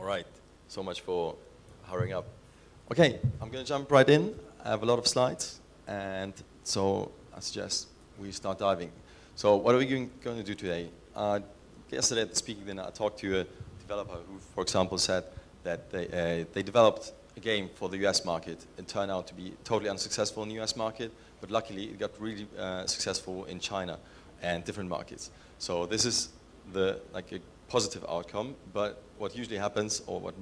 All right, so much for hurrying up. Okay, I'm going to jump right in. I have a lot of slides, and so I suggest we start diving. So what are we going to do today? Yesterday at the speaking dinner, I talked to a developer who, for example, said that they developed a game for the US market. It turned out to be totally unsuccessful in the US market, but luckily it got really successful in China and different markets. So this is a positive outcome, but what usually happens, or what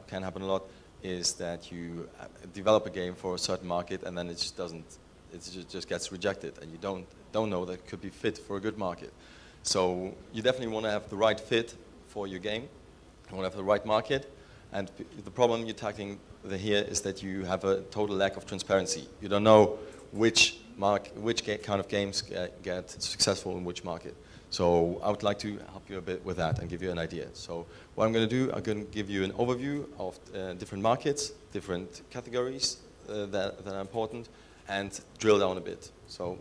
can happen a lot, is that you develop a game for a certain market and then it just doesn't, it just gets rejected, and you don't know that it could be fit for a good market. So you definitely want to have the right fit for your game. You want to have the right market, and the problem you're tackling here is that you have a total lack of transparency. You don't know which kind of games get successful in which market. So I would like to help you a bit with that and give you an idea. So what I'm going to do, I'm going to give you an overview of different markets, different categories that are important, and drill down a bit. So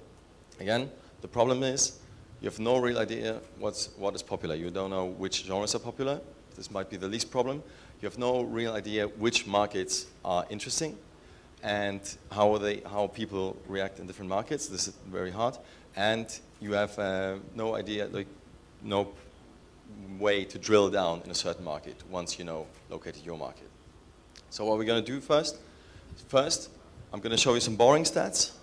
again, the problem is you have no real idea what is popular. You don't know which genres are popular. This might be the least problem. You have no real idea which markets are interesting and how people react in different markets. This is very hard. And you have no idea, no way to drill down in a certain market once you know located your market. So what we're going to do first, I'm going to show you some boring stats.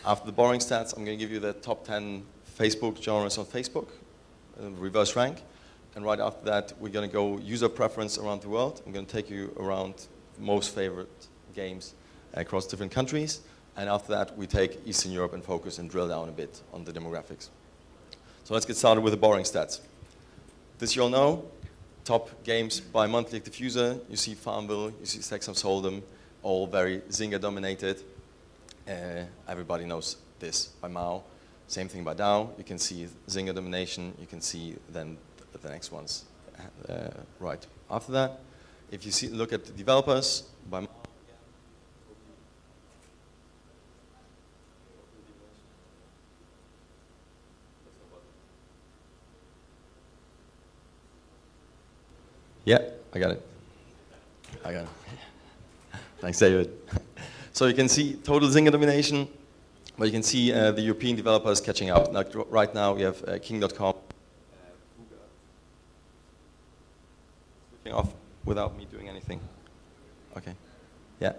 After the boring stats, I'm going to give you the top 10 Facebook genres on Facebook, reverse rank. And right after that, we're going to go user preference around the world. I'm going to take you around most favorite games across different countries. And after that, we take Eastern Europe and focus and drill down a bit on the demographics. So let's get started with the boring stats. This you all know. Top games by monthly active user. You see Farmville, you see Texas Hold'em, all very Zynga dominated. Everybody knows this by Mao. Same thing by DAO. You can see Zynga domination. You can see then the next ones right after that. If you look at the developers by Mao. Yeah, I got it. Thanks, David. So you can see total Zynga domination, but you can see the European developers catching up. Like right now, we have King.com switching off without me doing anything. Okay. Yeah.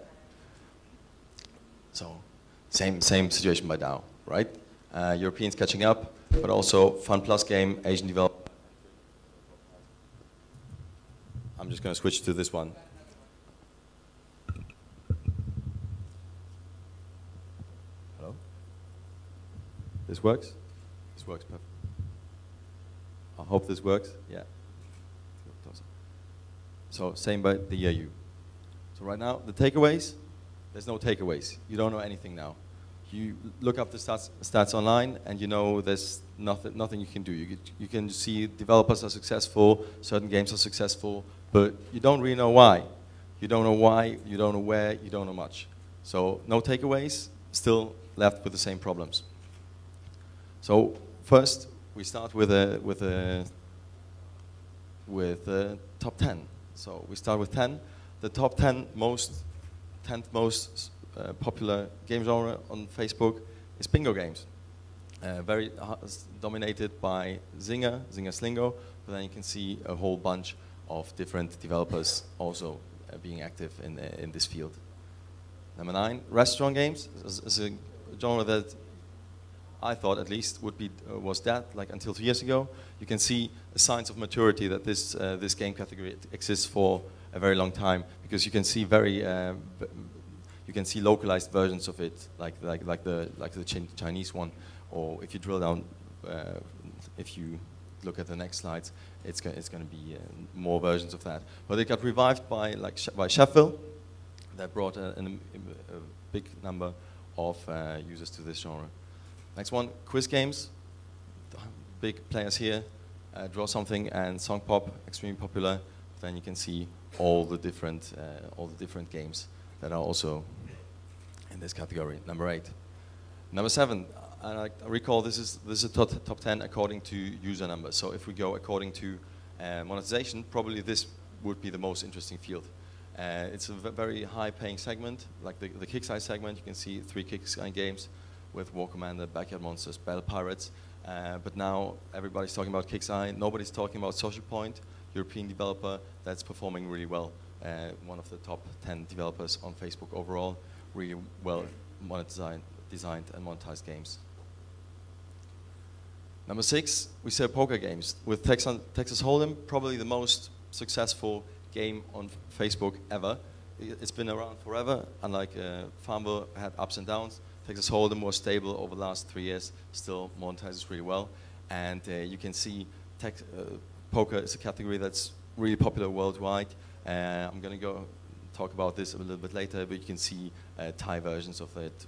So same situation by DAO, right? Europeans catching up, but also Fun Plus game, Asian developer. I'm just going to switch to this one. Hello? This works? This works perfect. I hope this works. Yeah. So same by the EU. So right now, the takeaways, there's no takeaways. You don't know anything now. You look up the stats online, and you know there's nothing you can do. You can see developers are successful, certain games are successful, but you don't really know why. You don't know why, you don't know where, you don't know much. So no takeaways, still left with the same problems. So first, we start with the top 10. So we start with 10. The top 10th most popular game genre on Facebook is bingo games. Very dominated by Zynga Slingo, but then you can see a whole bunch of different developers also being active in this field. Number 9, restaurant games is a genre that I thought at least was dead, like until 2 years ago. You can see signs of maturity that this game category exists for a very long time, because you can see localized versions of it, like the Chinese one, or if you drill down, if you look at the next slides, it's going to be more versions of that. But it got revived by Sheffield, that brought a big number of users to this genre. Next one, quiz games. Big players here. Draw Something and Song Pop, extremely popular. Then you can see all the different games that are also in this category. Number 8. Number 7. I recall this is a top 10 according to user numbers. So if we go according to monetization, probably this would be the most interesting field. It's a very high-paying segment, like the kick-size segment. You can see 3 kick-size games with War Commander, Backyard Monsters, Battle Pirates. But now everybody's talking about kick-size. Nobody's talking about Social Point, European developer that's performing really well. One of the top 10 developers on Facebook overall, really well designed and monetized games. Number 6, we sell poker games. With Texas Hold'em, probably the most successful game on Facebook ever. It's been around forever, unlike Farmville had ups and downs. Texas Hold'em was stable over the last 3 years, still monetizes really well. And you can see poker is a category that's really popular worldwide. I'm going to go talk about this a little bit later, but you can see Thai versions of it,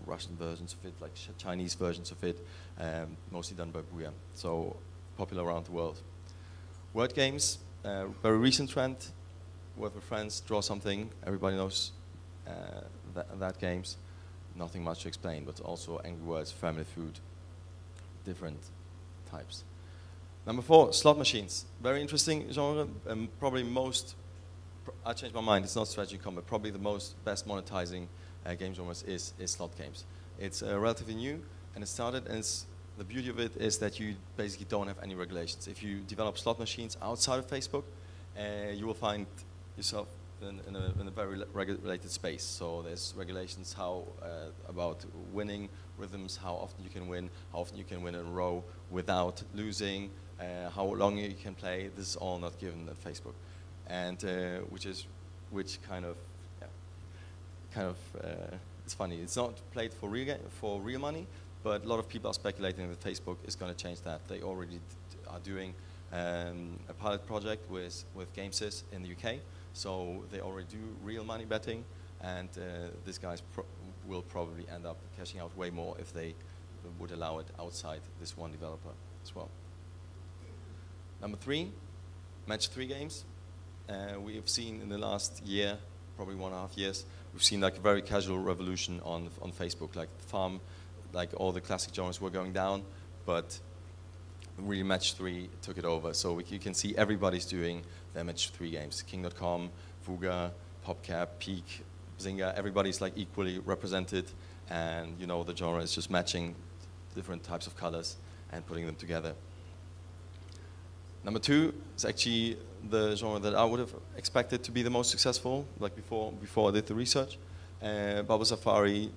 Russian versions of it, like Chinese versions of it, mostly done by Booyah. So popular around the world. Word games, very recent trend. Work with friends, draw something. Everybody knows that games. Nothing much to explain, but also Angry Words, Family Food, different types. Number 4, slot machines. Very interesting genre. Probably most. I changed my mind. It's not strategy combat. Probably the best monetizing game genres is slot games. It's relatively new, and it started. And the beauty of it is that you basically don't have any regulations. If you develop slot machines outside of Facebook, you will find yourself in a very regulated space. So there's regulations about winning rhythms, how often you can win in a row without losing, how long you can play. This is all not given at Facebook, and which kind of it's funny. It's not played for real money, but a lot of people are speculating that Facebook is going to change that. They already are doing a pilot project with GameSys in the UK. So they already do real money betting, and these guys will probably end up cashing out way more if they would allow it outside this one developer as well. Number 3, match 3 games. We have seen in the last year, probably 1.5 years, we've seen like a very casual revolution on Facebook. Like Farm, like all the classic genres were going down, but really match 3 took it over. So you can see everybody's doing their match 3 games. King.com, Vuga, PopCap, Peak, Zynga, everybody's like equally represented, and you know the genre is just matching different types of colors and putting them together. Number 2 is actually the genre that I would have expected to be the most successful, like before I did the research. Bubble Safari,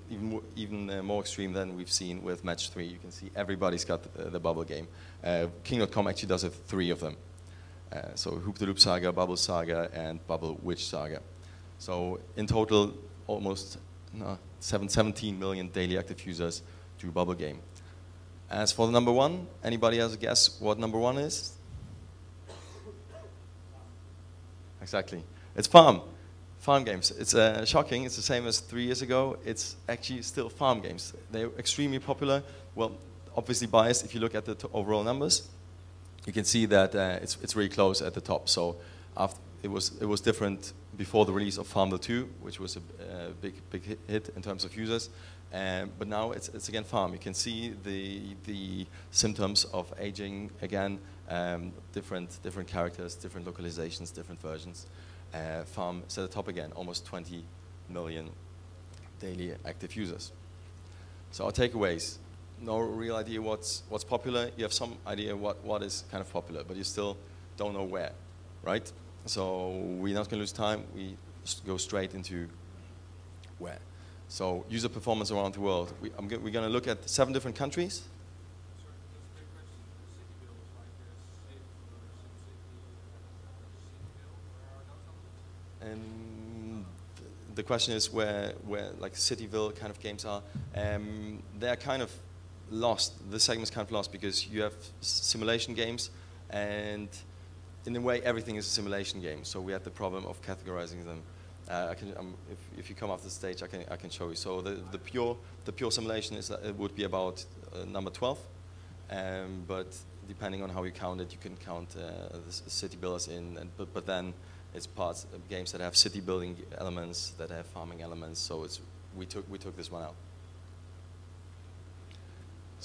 even more extreme than we've seen with Match 3. You can see everybody's got the Bubble game. King.com actually does 3 of them. So Hoop the Loop Saga, Bubble Saga, and Bubble Witch Saga. So in total, almost 17 million daily active users to Bubble game. As for the number 1, anybody has a guess what number 1 is? Exactly. It's Farm. Farm games. It's shocking. It's the same as 3 years ago. It's actually still farm games. They're extremely popular. Well, obviously biased. If you look at the overall numbers, you can see that it's really close at the top. So it was different before the release of Farmville 2, which was a big hit in terms of users. But now it's again Farm. You can see the symptoms of aging again. Different characters, different localizations, different versions. Farm is at the top again, almost 20 million daily active users. So our takeaways: no real idea what's popular. You have some idea what is kind of popular, but you still don't know where, right? So we're not going to lose time. We go straight into where. So user performance around the world. We're going to look at 7 different countries. The question is where like Cityville kind of games are. They're kind of lost. The segment's kind of lost because you have simulation games, and in a way everything is a simulation game. So we had the problem of categorizing them. If you come off the stage, I can show you. So the pure simulation is it would be about number 12, but depending on how you count it, you can count the city builders in, but then it's parts of games that have city building elements, that have farming elements. So we took this one out.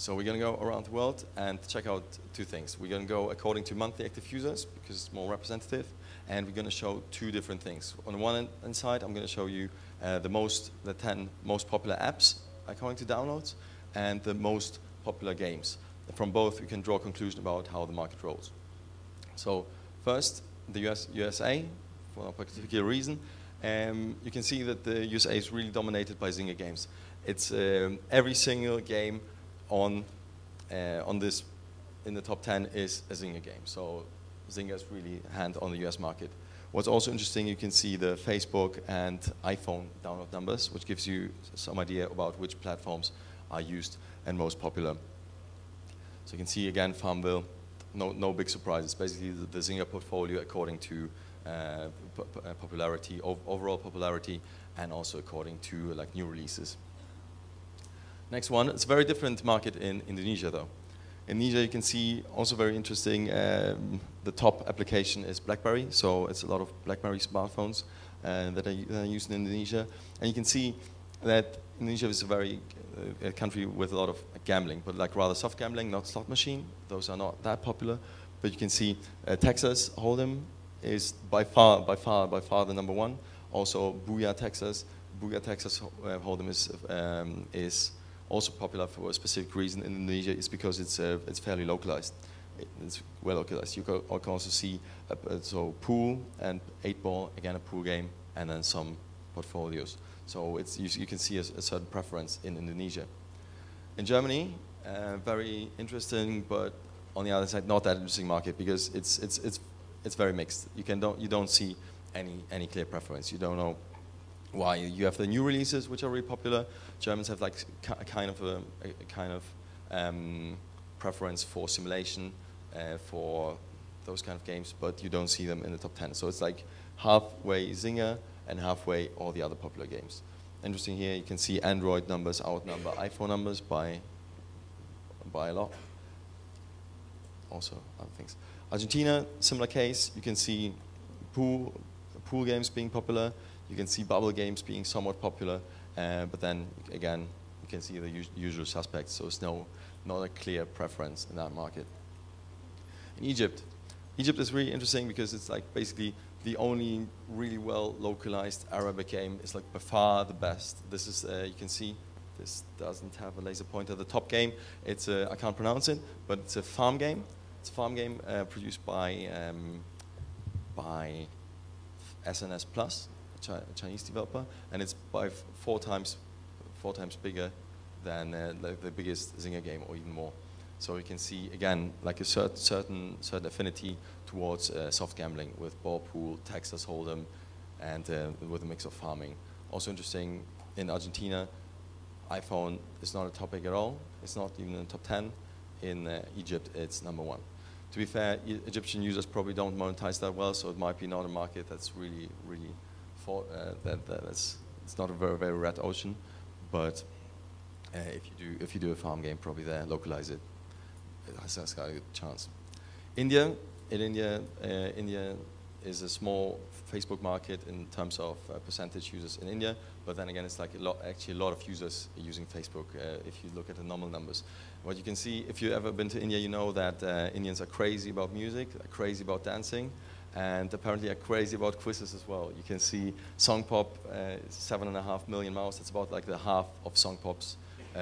So we're going to go around the world and check out two things. We're going to go according to monthly active users because it's more representative, and we're going to show two different things. On the one hand side, I'm going to show you the 10 most popular apps according to downloads and the most popular games. From both, we can draw a conclusion about how the market rolls. So first, the USA, for a particular reason. You can see that the USA is really dominated by Zynga games. It's every single game on this in the top 10 is a Zynga game. So Zynga is really hand on the US market. What's also interesting, you can see the Facebook and iPhone download numbers, which gives you some idea about which platforms are used and most popular. So you can see again, Farmville, no big surprises. Basically the Zynga portfolio according to popularity, overall popularity, and also according to like new releases. Next one, it's a very different market in Indonesia though. In Indonesia you can see also very interesting, the top application is BlackBerry, so it's a lot of BlackBerry smartphones that are used in Indonesia. And you can see that Indonesia is a country with a lot of gambling, but like rather soft gambling, not slot machine. Those are not that popular. But you can see Texas Hold'em is by far the number one. Also Booyah Texas Hold'em is also popular for a specific reason in Indonesia. It's because it's fairly localized. It's well localized. You can also see so pool and 8-ball, again a pool game, and then some portfolios. So you can see a certain preference in Indonesia. In Germany, very interesting, but on the other side, not that interesting market because it's very mixed. You don't see any clear preference. You don't know why. You have the new releases which are really popular. Germans have like a kind of preference for simulation, for those kind of games, but you don't see them in the top 10. So it's like halfway Zynga and halfway all the other popular games. Interesting here, you can see Android numbers outnumber iPhone numbers by a lot. Also other things. Argentina, similar case. You can see pool games being popular. You can see bubble games being somewhat popular. But then again, you can see the usual suspects. So it's not a clear preference in that market. In Egypt is really interesting because it's like basically the only really well localized Arabic game. Is like by far the best. This is you can see this doesn't have a laser pointer. The top game, it's I can't pronounce it, but it's a farm game. It's a farm game produced by SNS Plus, a Chinese developer, and it's by four times bigger than the biggest Zynga game, or even more. So you can see again like a certain affinity towards soft gambling with ball pool, Texas Hold'em, and with a mix of farming. Also interesting in Argentina, iPhone is not a topic at all. It's not even in the top 10. In Egypt, it's number one. To be fair, Egyptian users probably don't monetize that well, so it might be not a market that's really it's not a very red ocean. But if you do a farm game, probably there, localize it. It has got a good chance. India is a small Facebook market in terms of percentage users in India, but then again, it's like actually a lot of users using Facebook if you look at the nominal numbers. What you can see, if you've ever been to India, you know that Indians are crazy about music, are crazy about dancing, and apparently are crazy about quizzes as well. You can see Songpop, 7.5 million MAUs. That's about like the half of Songpop's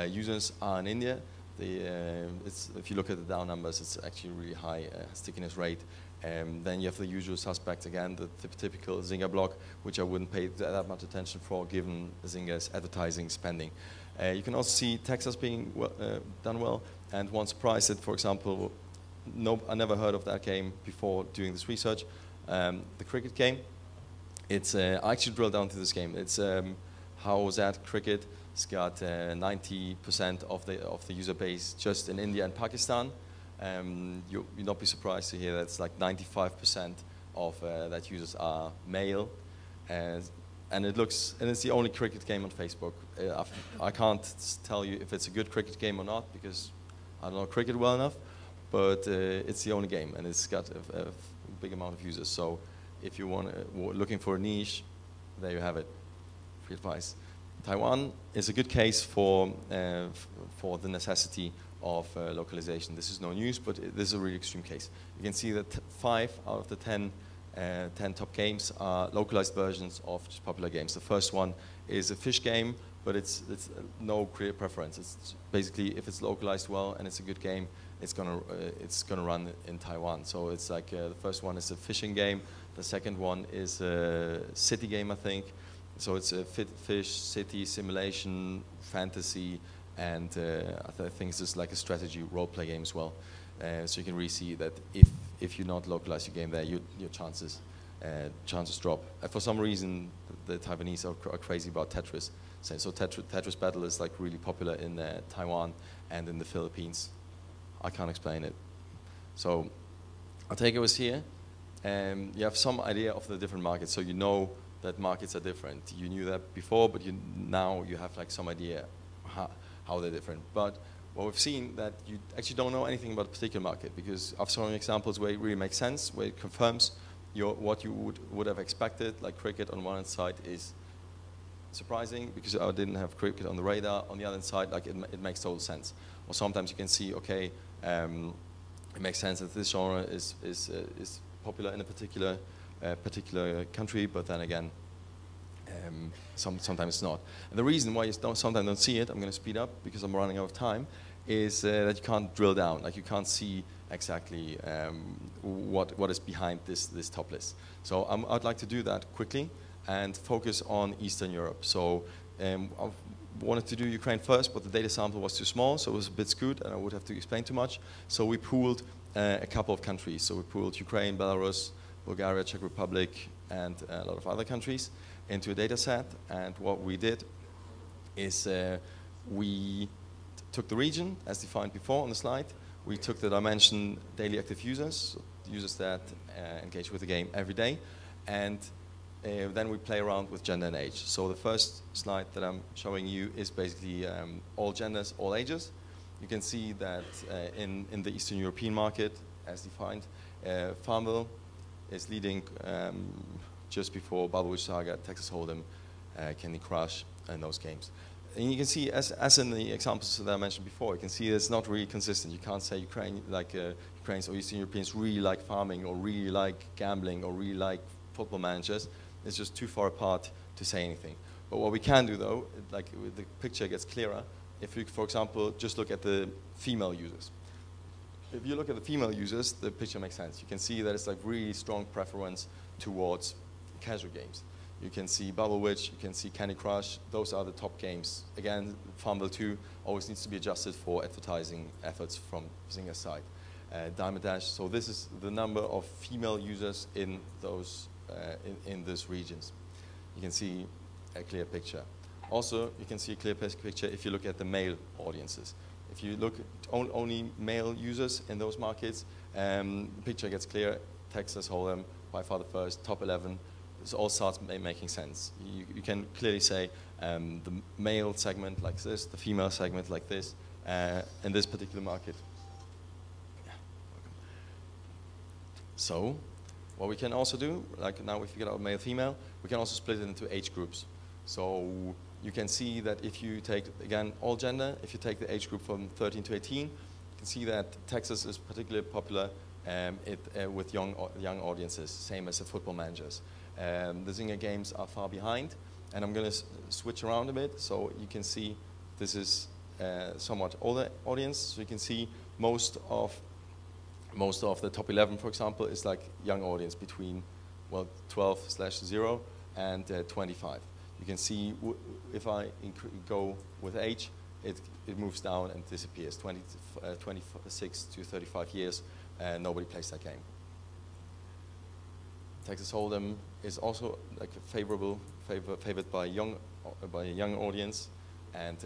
users are in India. If you look at the down numbers, it's actually really high stickiness rate. Then you have the usual suspects again, the typical Zynga block, which I wouldn't pay that much attention for given Zynga's advertising spending. You can also see Texas being done well, and one surprise that, for example, I never heard of that game before doing this research. The cricket game. I actually drilled down to this game. It's how that cricket. It's got 90% of the user base just in India and Pakistan. You'll not be surprised to hear that it's like 95% of that users are male, and it's the only cricket game on Facebook. I can't tell you if it's a good cricket game or not because I don't know cricket well enough, but it's the only game and it's got a big amount of users. So if you looking for a niche, there you have it. Free advice. Taiwan is a good case for the necessity of localization. This is no news, but this is a really extreme case. You can see that 5 out of the 10 top games are localized versions of just popular games. The first one is a fish game, but it's no clear preference. It's basically, if it's localized well and it's a good game, it's gonna run in Taiwan. So it's like the first one is a fishing game. The second one is a city game, I think. So it's a fish city simulation fantasy, and I think it's just like a strategy role-play game as well. So you can really see that if you not localize your game there, your chances drop. For some reason, the Taiwanese are crazy about Tetris. So Tetris Battle is like really popular in Taiwan and in the Philippines. I can't explain it. So our takeaway was here. You have some idea of the different markets, so you know that markets are different. You knew that before, but now you have like some idea how they're different. But what we've seen that you actually don't know anything about a particular market, because I've shown examples where it really makes sense, where it confirms what you would have expected, like cricket on one side is surprising because I didn't have cricket on the radar. On the other side, like it makes total sense. Or sometimes you can see, okay, it makes sense that this genre is popular in a particular country, but then again, sometimes it's not. And the reason why you sometimes don't see it, I'm going to speed up because I'm running out of time, is that you can't drill down. Like you can't see exactly what is behind this top list. So I'd like to do that quickly and focus on Eastern Europe. So I wanted to do Ukraine first, but the data sample was too small, so it was a bit skewed, and I would have to explain too much. So we pooled a couple of countries. So we pooled Ukraine, Belarus, Bulgaria, Czech Republic, and a lot of other countries into a data set. And what we did is we took the region, as defined before on the slide. We took the dimension daily active users, so users that engage with the game every day. And then we play around with gender and age. So the first slide that I'm showing you is basically all genders, all ages. You can see that in the Eastern European market, as defined, Farmville is leading just before Bubble Witch Saga, Texas Hold'em, Candy Crush, and those games. And you can see, as in the examples that I mentioned before, you can see it's not really consistent. You can't say Ukrainians or Eastern Europeans really like farming, or really like gambling, or really like football managers. It's just too far apart to say anything. But what we can do, though, like the picture gets clearer, if you, for example, just look at the female users. If you look at the female users, the picture makes sense. You can see that it's like really strong preference towards casual games. You can see Bubble Witch, you can see Candy Crush. Those are the top games. Again, Farmville 2 always needs to be adjusted for advertising efforts from Zynga's side. Diamond Dash, so this is the number of female users in those in these regions. You can see a clear picture. Also, you can see a clear picture if you look at the male audiences. If you look at only male users in those markets, the picture gets clear. Texas Hold'em, by far the first, top 11. This all starts making sense. You can clearly say the male segment like this, the female segment like this, in this particular market. Yeah. So, what we can also do, like now if you get out male, female, we can also split it into age groups. So you can see that if you take, again, all gender, if you take the age group from 13 to 18, you can see that Texas is particularly popular with young audiences, same as the football managers. The Zynga games are far behind, and I'm going to switch around a bit, so you can see this is somewhat older audience. So you can see most of the top 11, for example, is like young audience between, well, 12/0 and 25. You can see if I go with age, it moves down and disappears. 26 to 35 years, nobody plays that game. Texas Hold'em is also like favored by a young audience, and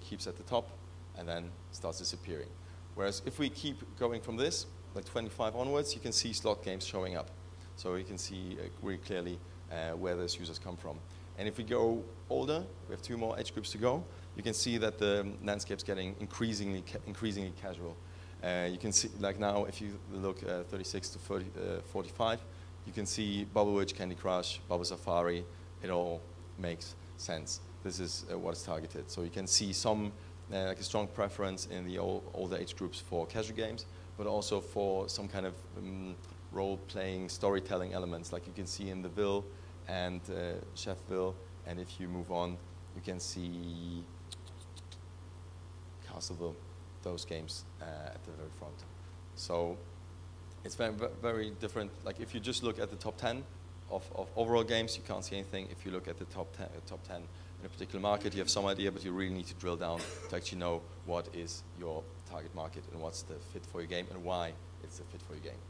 keeps at the top, and then starts disappearing. Whereas if we keep going from this, like 25 onwards, you can see slot games showing up. So you can see really clearly where those users come from. And if we go older, we have 2 more age groups to go, you can see that the landscape's getting increasingly casual. You can see, like now, if you look 36 to 45, you can see Bubble Witch, Candy Crush, Bubble Safari, it all makes sense. this is what is targeted. So you can see some like a strong preference in the older age groups for casual games, but also for some kind of role-playing, storytelling elements, like you can see in the Ville and Chefville. And if you move on, you can see Castleville, those games at the very front. So it's very, very different. Like if you just look at the top 10 of overall games, you can't see anything. If you look at the top 10 in a particular market, you have some idea, but you really need to drill down to actually know what is your target market and what's the fit for your game and why it's the fit for your game.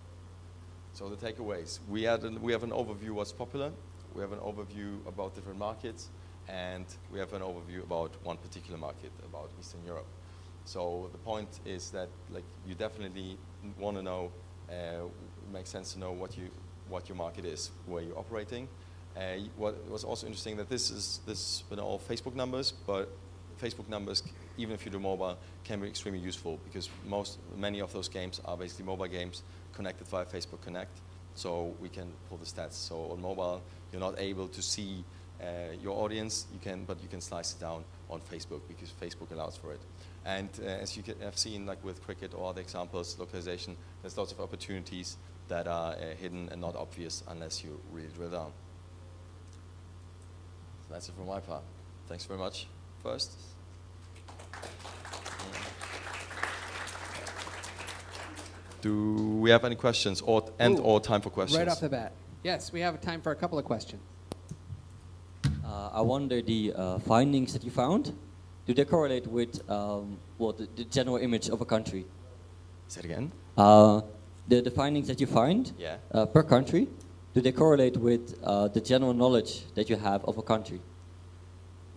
So the takeaways: we have an overview what's popular, we have an overview about different markets, and we have an overview about one particular market, about Eastern Europe. So the point is that like you definitely want to know, it makes sense to know what your market is, where you're operating. What was also interesting that this has been all Facebook numbers, but Facebook numbers, even if you do mobile, can be extremely useful because many of those games are basically mobile games connected via Facebook Connect. So we can pull the stats. So on mobile, you're not able to see your audience. But you can slice it down on Facebook because Facebook allows for it. And as you have seen, like with cricket or other examples, localization, there's lots of opportunities that are hidden and not obvious unless you really drill down. So that's it from my part. Thanks very much. First. Do we have any questions or time for questions? Right off the bat. Yes, we have time for a couple of questions. I wonder the findings that you found, do they correlate with the general image of a country? Say it again. The findings that you find per country, do they correlate with the general knowledge that you have of a country?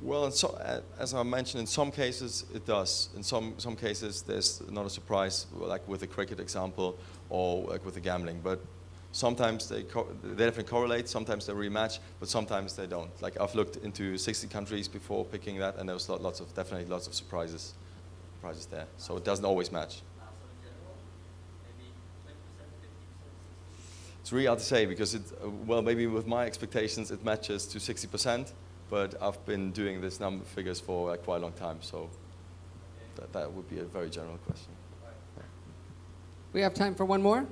Well, as I mentioned, in some cases it does. In some cases there's not a surprise, like with the cricket example or like with the gambling. But sometimes they definitely correlate, sometimes they rematch, but sometimes they don't. Like I've looked into 60 countries before picking that, and there was definitely lots of surprises there. So it doesn't always match. It's really hard to say because well, maybe with my expectations it matches to 60%, but I've been doing this number figures for quite a long time, so that would be a very general question. We have time for one more.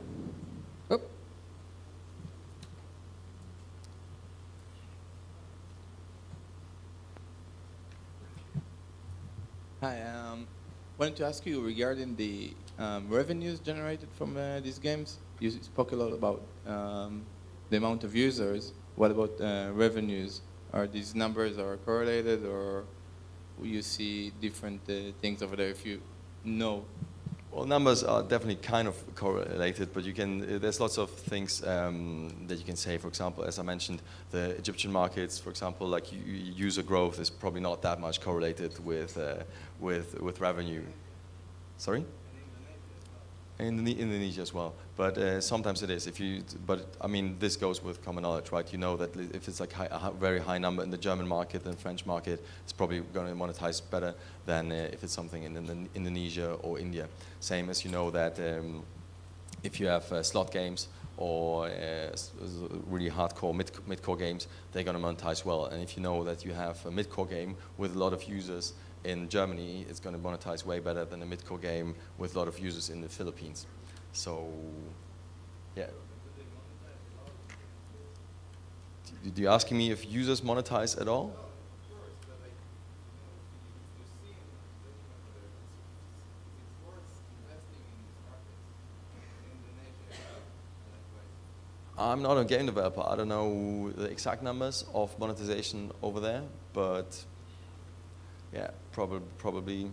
Oh. Hi, wanted to ask you regarding the revenues generated from these games. You spoke a lot about the amount of users. What about revenues? Are these numbers correlated, or will you see different things over there if you know? Well, numbers are definitely kind of correlated, but there's lots of things that you can say. For example, as I mentioned, the Egyptian markets, for example, like user growth is probably not that much correlated with revenue. Sorry? In Indonesia as well, but sometimes it is. But I mean, this goes with common knowledge, right? You know that if it's like a very high number in the German market and French market, it's probably going to monetize better than if it's something in Indonesia or India. Same as you know that if you have slot games or really hardcore mid-core games, they're going to monetize well. And if you know that you have a mid-core game with a lot of users in Germany, it's going to monetize way better than a mid-core game with a lot of users in the Philippines. So, yeah. Did you asking me if users monetize at all? I'm not a game developer. I don't know the exact numbers of monetization over there, but yeah, probably,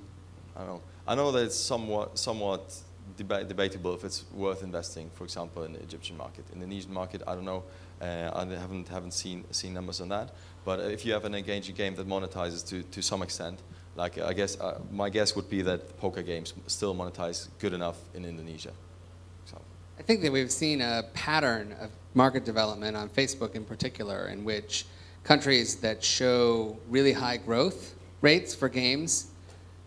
I don't know. I know that it's somewhat debatable if it's worth investing, for example, in the Egyptian market. In the Indonesian market, I don't know. I haven't seen numbers on that. But if you have an engaging game that monetizes to some extent, like I guess my guess would be that poker games still monetize good enough in Indonesia. So. I think that we've seen a pattern of market development on Facebook in particular, in which countries that show really high growth rates for games,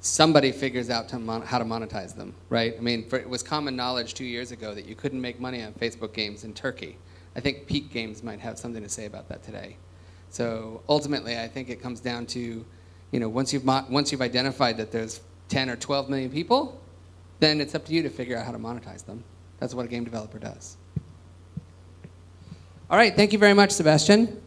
somebody figures out how to monetize them, right? I mean, it was common knowledge 2 years ago that you couldn't make money on Facebook games in Turkey. I think Peak Games might have something to say about that today. So ultimately, I think it comes down to You know, once you've identified that there's 10 or 12 million people, then it's up to you to figure out how to monetize them. That's what a game developer does. All right, thank you very much, Sebastian.